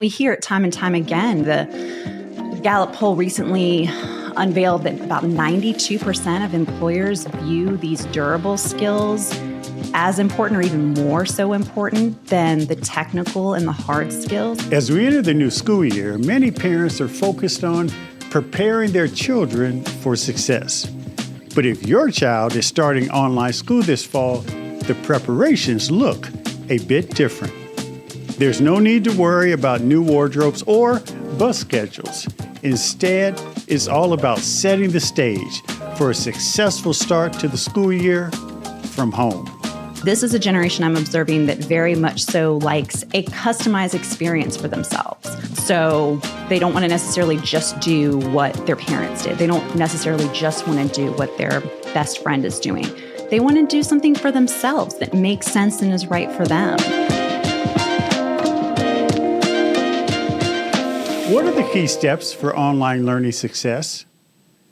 We hear it time and time again. The Gallup poll recently unveiled that about 92% of employers view these durable skills as important or even more so important than the technical and the hard skills. As we enter the new school year, many parents are focused on preparing their children for success. But if your child is starting online school this fall, the preparations look a bit different. There's no need to worry about new wardrobes or bus schedules. Instead, it's all about setting the stage for a successful start to the school year from home. This is a generation I'm observing that very much so likes a customized experience for themselves. So they don't want to necessarily just do what their parents did. They don't necessarily just want to do what their best friend is doing. They want to do something for themselves that makes sense and is right for them. What are the key steps for online learning success?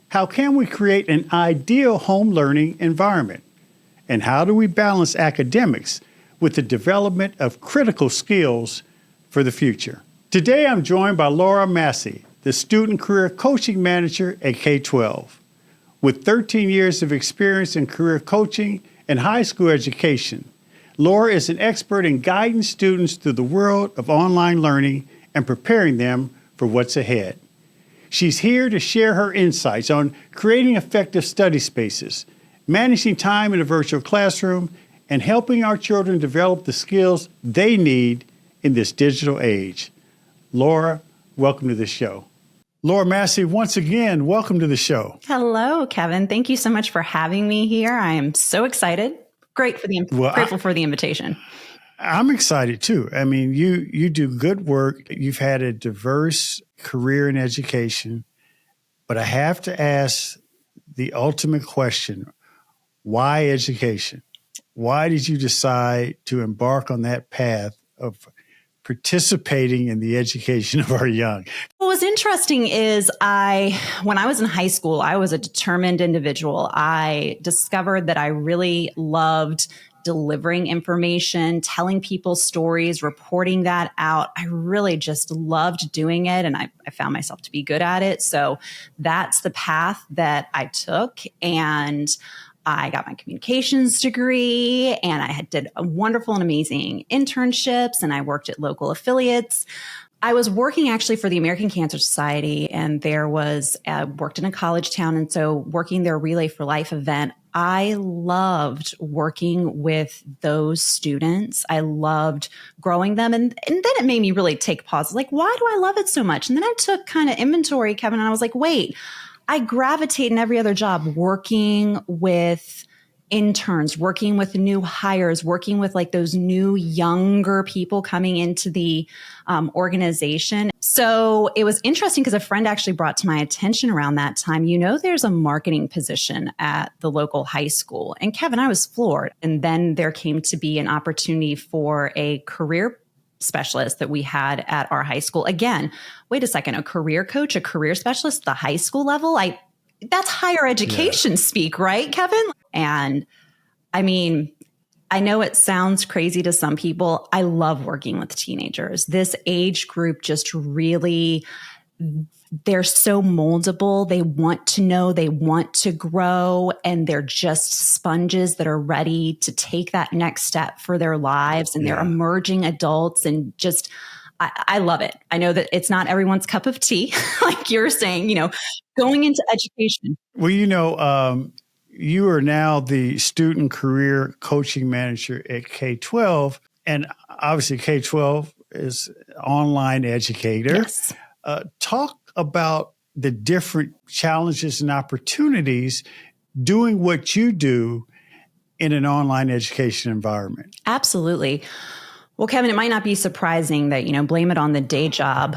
How can we create an ideal home learning environment? And how do we balance academics with the development of critical skills for the future? Today, I'm joined by Laura Massey, the Student Career Coaching Manager at K-12. With 13 years of experience in career coaching and high school education, Laura is an expert in guiding students through the world of online learning and preparing them for what's ahead. She's here to share her insights on creating effective study spaces, managing time in a virtual classroom, and helping our children develop the skills they need in this digital age. Laura, welcome to the show. Laura Massey, once again, welcome to the show. Hello, Kevin. Thank you so much for having me here. I am so excited. Grateful for the invitation. I'm excited too. I mean, you do good work. You've had a diverse career in education, but I have to ask the ultimate question. Why education? Why did you decide to embark on that path of participating in the education of our young? What was interesting is when I was in high school, I was a determined individual. I discovered that I really loved delivering information, telling people stories, reporting that out. I really just loved doing it, and I found myself to be good at it. So that's the path that I took, and I got my communications degree, and I did a wonderful and amazing internships, and I worked at local affiliates. I was working actually for the American Cancer Society, and worked in a college town. And so working their Relay for Life event, I loved working with those students. I loved growing them. And then it made me really take pause. Like, why do I love it so much? And then I took kind of inventory, Kevin, and I was like, wait, I gravitate in every other job working with interns, working with new hires, working with like those new younger people coming into the organization. So it was interesting because a friend actually brought to my attention around that time, there's a marketing position at the local high school. And Kevin, I was floored. And then there came to be an opportunity for a career specialist that we had at our high school. Again, wait a second, a career coach, a career specialist, the high school level? That's higher education speak, right, Kevin? And I mean, I know it sounds crazy to some people. I love working with teenagers. This age group just really, they're so moldable. They want to know, they want to grow, and they're just sponges that are ready to take that next step for their lives. And they're emerging adults, and just, I love it. I know that it's not everyone's cup of tea, like you're saying, going into education. Well, you are now the Student Career Coaching Manager at K-12, and obviously K-12 is online educator. Yes. Talk about the different challenges and opportunities doing what you do in an online education environment. Absolutely. Well, Kevin, it might not be surprising that, blame it on the day job.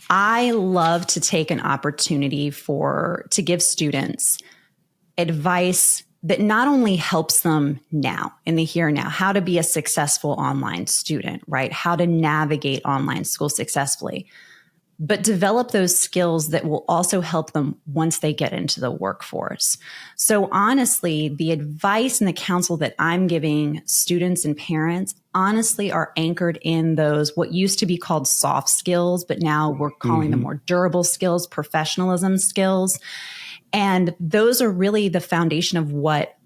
I love to take an opportunity to give students advice that not only helps them now in the here and now, how to be a successful online student, right? How to navigate online school successfully, but develop those skills that will also help them once they get into the workforce. So honestly, the advice and the counsel that I'm giving students and parents honestly are anchored in those what used to be called soft skills, but now we're calling them more durable skills, professionalism skills. And those are really the foundation of what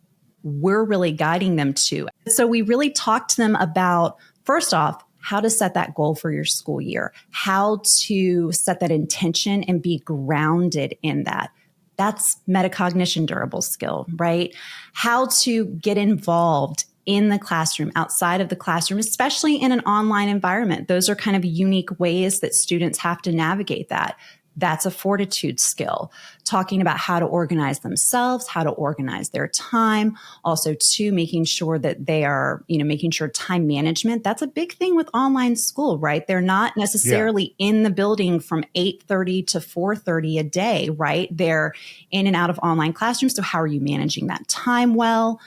we're really guiding them to. So we really talk to them about, first off, how to set that goal for your school year, how to set that intention and be grounded in that. That's metacognition, durable skill, right? How to get involved in the classroom, outside of the classroom, especially in an online environment. Those are kind of unique ways that students have to navigate that. That's a fortitude skill. Talking about how to organize themselves, how to organize their time. Also, too, making sure that they are, making sure time management. That's a big thing with online school, right? They're not necessarily in the building from 8:30 to 4:30 a day, right? They're in and out of online classrooms. So how are you managing that time well?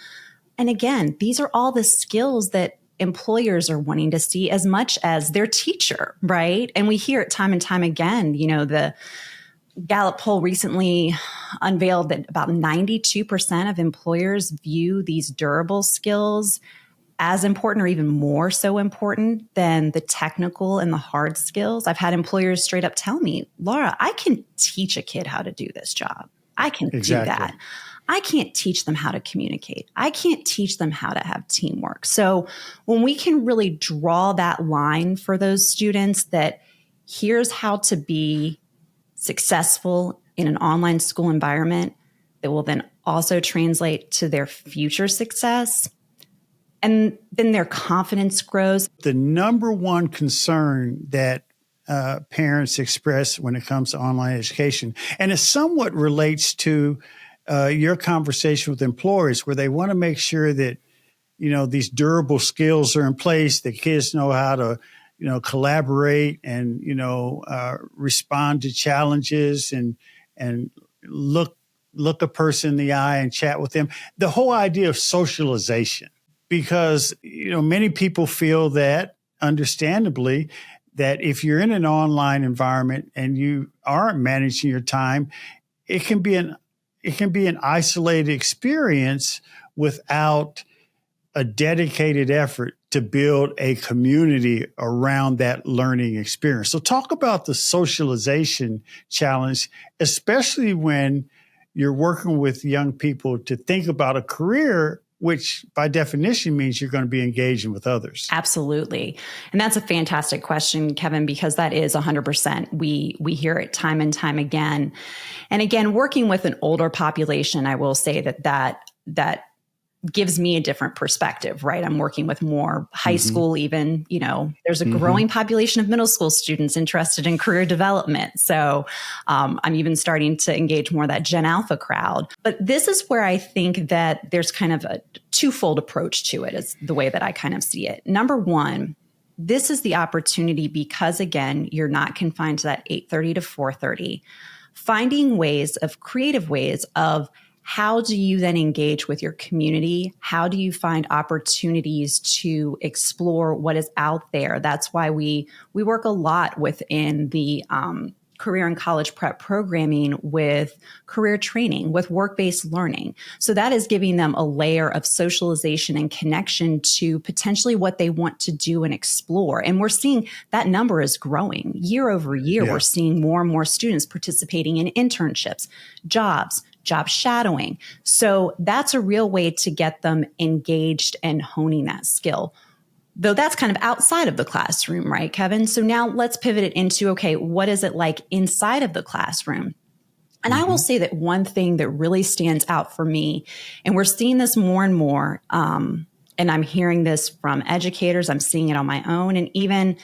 And again, these are all the skills that employers are wanting to see as much as their teacher, right? And we hear it time and time again. The Gallup poll recently unveiled that about 92% of employers view these durable skills as important or even more so important than the technical and the hard skills. I've had employers straight up tell me, Laura, I can teach a kid how to do this job. I can do that. I can't teach them how to communicate. I can't teach them how to have teamwork. So when we can really draw that line for those students that here's how to be successful in an online school environment that will then also translate to their future success, and then their confidence grows. The number one concern that parents express when it comes to online education, and it somewhat relates to your conversation with employers, where they want to make sure that, these durable skills are in place, the kids know how to, collaborate and, respond to challenges and look a person in the eye and chat with them. The whole idea of socialization, because, many people feel that, understandably, that if you're in an online environment and you aren't managing your time, it can be an isolated experience without a dedicated effort to build a community around that learning experience. So talk about the socialization challenge, especially when you're working with young people to think about a career, which by definition means you're going to be engaging with others. Absolutely. And that's a fantastic question, Kevin, because that is 100%. We hear it time and time again. And again, working with an older population, I will say that gives me a different perspective, right? I'm working with more high school, even, there's a growing population of middle school students interested in career development. So I'm even starting to engage more of that Gen Alpha crowd. But this is where I think that there's kind of a twofold approach to it, is the way that I kind of see it. Number one, this is the opportunity because, again, you're not confined to that 8:30 to 4:30, finding creative ways of how do you then engage with your community? How do you find opportunities to explore what is out there? That's why we work a lot within the career and college prep programming with career training, with work-based learning. So that is giving them a layer of socialization and connection to potentially what they want to do and explore. And we're seeing that number is growing year over year. Yeah. We're seeing more and more students participating in internships, jobs, job shadowing. So that's a real way to get them engaged and honing that skill. Though that's kind of outside of the classroom, right, Kevin? So now let's pivot it into, okay, what is it like inside of the classroom? And I will say that one thing that really stands out for me, and we're seeing this more and more, and I'm hearing this from educators, I'm seeing it on my own, and even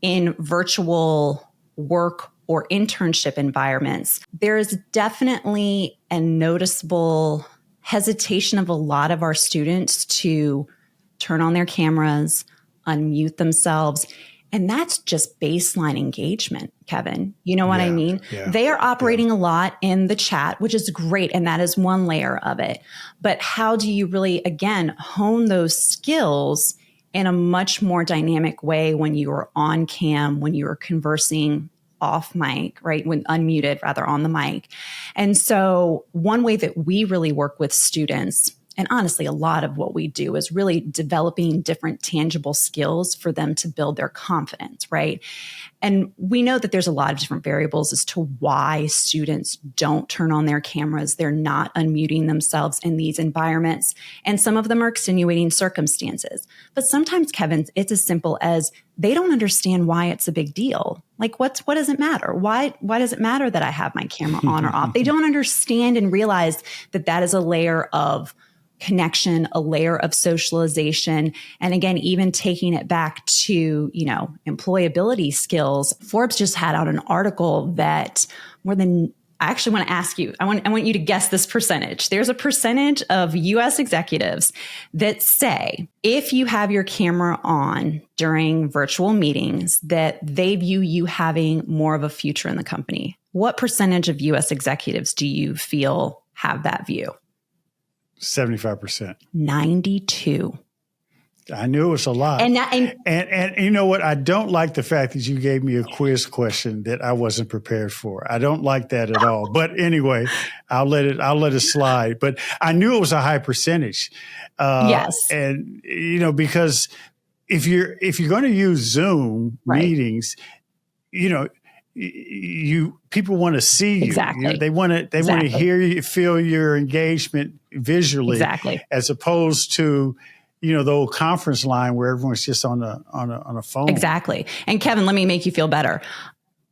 in virtual work or internship environments, there is definitely a noticeable hesitation of a lot of our students to turn on their cameras, unmute themselves. And that's just baseline engagement, Kevin. You know what I mean? Yeah, they are operating a lot in the chat, which is great. And that is one layer of it. But how do you really, again, hone those skills in a much more dynamic way when you are on cam, when you are conversing off mic, right? When unmuted, rather, on the mic. And so one way that we really work with students, and honestly, a lot of what we do is really developing different tangible skills for them to build their confidence, right? And we know that there's a lot of different variables as to why students don't turn on their cameras. They're not unmuting themselves in these environments. And some of them are extenuating circumstances. But sometimes, Kevin, it's as simple as they don't understand why it's a big deal. Like, what does it matter? Why does it matter that I have my camera on or off? They don't understand and realize that that is a layer of connection, a layer of socialization. And again, even taking it back to, employability skills. Forbes just had out an article that I actually want to ask you, I want you to guess this percentage. There's a percentage of US executives that say if you have your camera on during virtual meetings, that they view you having more of a future in the company. What percentage of US executives do you feel have that view? 75%. 92. I knew it was a lot. And you know what? I don't like the fact that you gave me a quiz question that I wasn't prepared for. I don't like that at all. But anyway, I'll let it slide. But I knew it was a high percentage. Yes. And because if you're going to use Zoom meetings, people want to see you. Exactly. They want to hear you, feel your engagement visually. Exactly. As opposed to the old conference line where everyone's just on a phone. Exactly. And Kevin, let me make you feel better.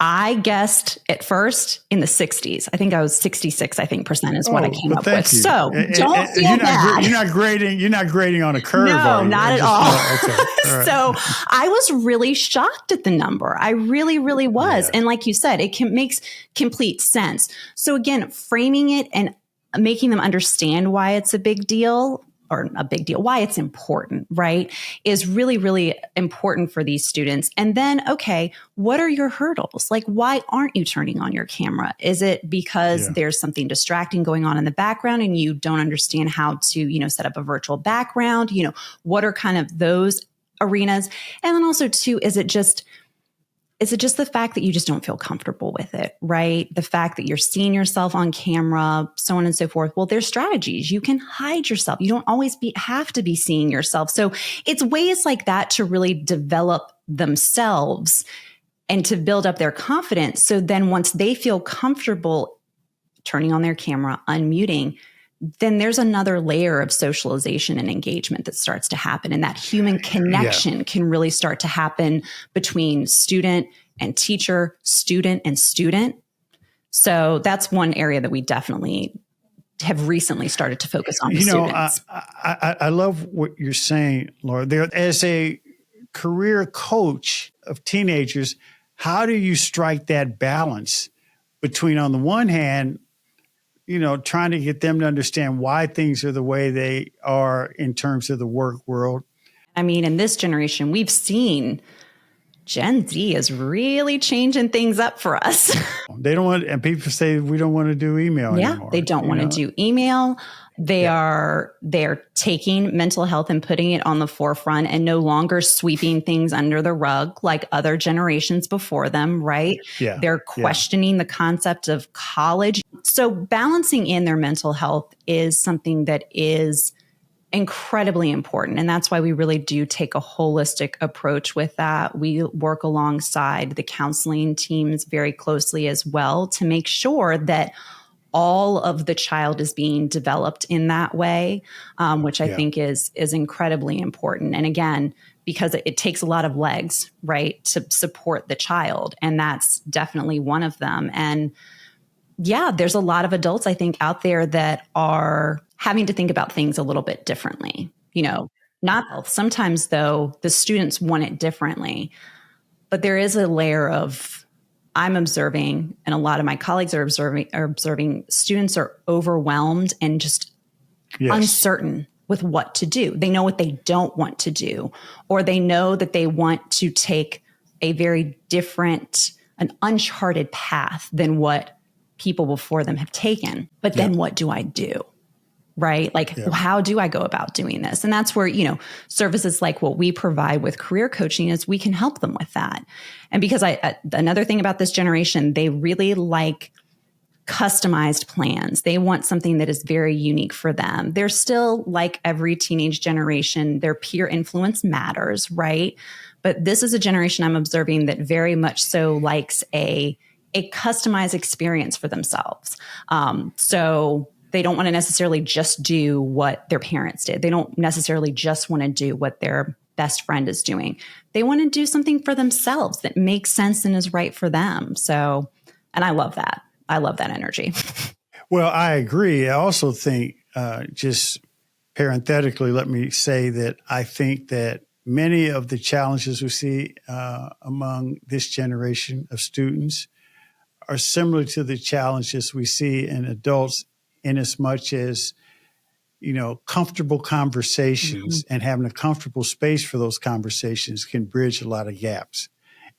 I guessed at first in the 60s. I think I was 66, percent is what I came up with. You. So don't feel bad. You're not grading on a curve. No, not at all. Okay. All right. So I was really shocked at the number. I really, really was. Yeah. And like you said, it makes complete sense. So again, framing it and making them understand why it's a big deal, why it's important, right, is really, really important for these students. And then, okay, what are your hurdles? Like, why aren't you turning on your camera? Is it because there's something distracting going on in the background and you don't understand how to, set up a virtual background? What are kind of those arenas? And then also too, is it just the fact that you just don't feel comfortable with it, right? The fact that you're seeing yourself on camera, so on and so forth. Well, there's strategies. You can hide yourself. You don't always have to be seeing yourself. So it's ways like that to really develop themselves and to build up their confidence. So then once they feel comfortable turning on their camera, unmuting, then there's another layer of socialization and engagement that starts to happen. And that human connection can really start to happen between student and teacher, student and student. So that's one area that we definitely have recently started to focus on with students. I love what you're saying, Laura. There, as a career coach of teenagers, how do you strike that balance between, on the one hand, trying to get them to understand why things are the way they are in terms of the work world? I mean, in this generation, we've seen Gen Z is really changing things up for us. They don't want, and people say we don't want to do email anymore. They don't want to do email. They're taking mental health and putting it on the forefront and no longer sweeping things under the rug like other generations before them, right? Yeah. They're questioning the concept of college. So balancing in their mental health is something that is incredibly important. And that's why we really do take a holistic approach with that. We work alongside the counseling teams very closely as well to make sure that all of the child is being developed in that way, which I think is incredibly important. And again, because it takes a lot of legs, right, to support the child. And that's definitely one of them. And there's a lot of adults, I think, out there that are having to think about things a little bit differently. Not sometimes, though, the students want it differently. But there is a layer of, I'm observing, and a lot of my colleagues are observing students are overwhelmed and just uncertain with what to do. They know what they don't want to do, or they know that they want to take a very different, an uncharted path than what people before them have taken. But then what do I do? right? Like, well, how do I go about doing this? And that's where, services like what we provide with career coaching is we can help them with that. And because another thing about this generation, they really like customized plans. They want something that is very unique for them. They're still like every teenage generation, their peer influence matters, right? But this is a generation I'm observing that very much so likes a customized experience for themselves. So they don't want to necessarily just do what their parents did. They don't necessarily just want to do what their best friend is doing. They want to do something for themselves that makes sense and is right for them. So, and I love that. I love that energy. Well, I agree. I also think, just parenthetically, let me say that I think that many of the challenges we see among this generation of students are similar to the challenges we see in adults, in as much as, comfortable conversations and having a comfortable space for those conversations can bridge a lot of gaps.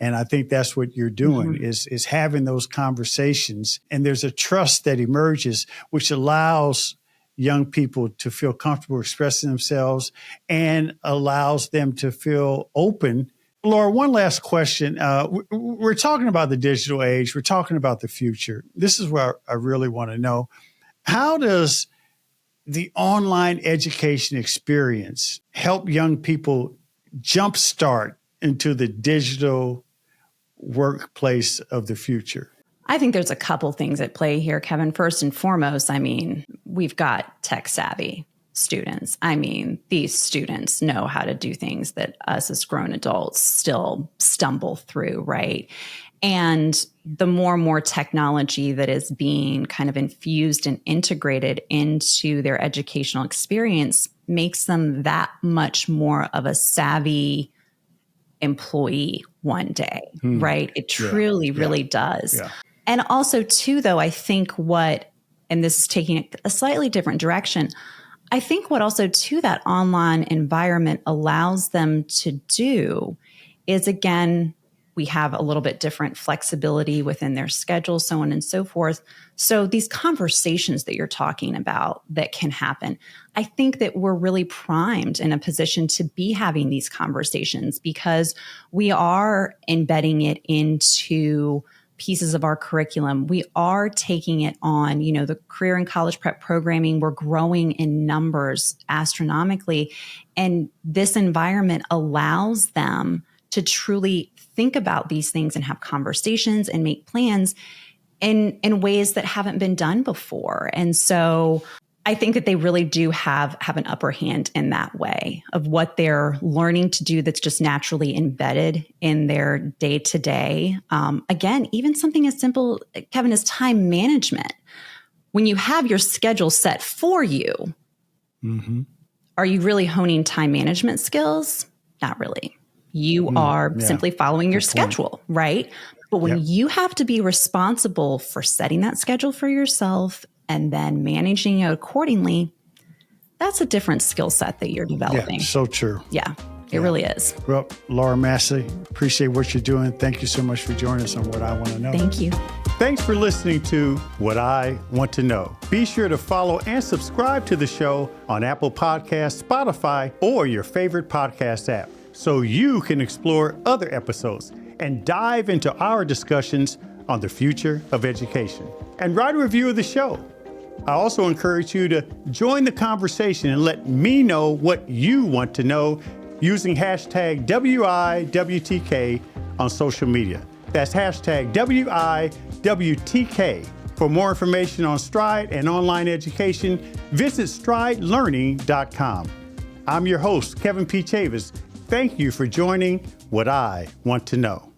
And I think that's what you're doing is having those conversations. And there's a trust that emerges, which allows young people to feel comfortable expressing themselves and allows them to feel open. Laura, one last question. We're talking about the digital age. We're talking about the future. This is where I really want to know. How does the online education experience help young people jumpstart into the digital workplace of the future? I think there's a couple things at play here, Kevin. First and foremost, we've got tech savvy students. These students know how to do things that us as grown adults still stumble through, right? And the more and more technology that is being kind of infused and integrated into their educational experience makes them that much more of a savvy employee one day, right? It truly, really does. Yeah. And also too, though, I think and this is taking a slightly different direction, I think what also too that online environment allows them to do is, again, we have a little bit different flexibility within their schedule, so on and so forth. So these conversations that you're talking about that can happen, I think that we're really primed in a position to be having these conversations because we are embedding it into pieces of our curriculum. We are taking it on, the career and college prep programming. We're growing in numbers astronomically. And this environment allows them to truly think about these things and have conversations and make plans in ways that haven't been done before. And so I think that they really do have an upper hand in that way of what they're learning to do that's just naturally embedded in their day-to-day. Again, even something as simple, Kevin, as time management. When you have your schedule set for you, are you really honing time management skills? Not really. You are simply following your schedule, right? But when you have to be responsible for setting that schedule for yourself and then managing it accordingly, that's a different skill set that you're developing. Yeah, so true. Yeah, it really is. Well, Laura Massey, appreciate what you're doing. Thank you so much for joining us on What I Want to Know. Thank you. Thanks for listening to What I Want to Know. Be sure to follow and subscribe to the show on Apple Podcasts, Spotify, or your favorite podcast app so you can explore other episodes and dive into our discussions on the future of education. And write a review of the show. I also encourage you to join the conversation and let me know what you want to know using hashtag WIWTK on social media. That's hashtag WIWTK. For more information on Stride and online education, visit stridelearning.com. I'm your host, Kevin P. Chavous. Thank you for joining What I Want to Know.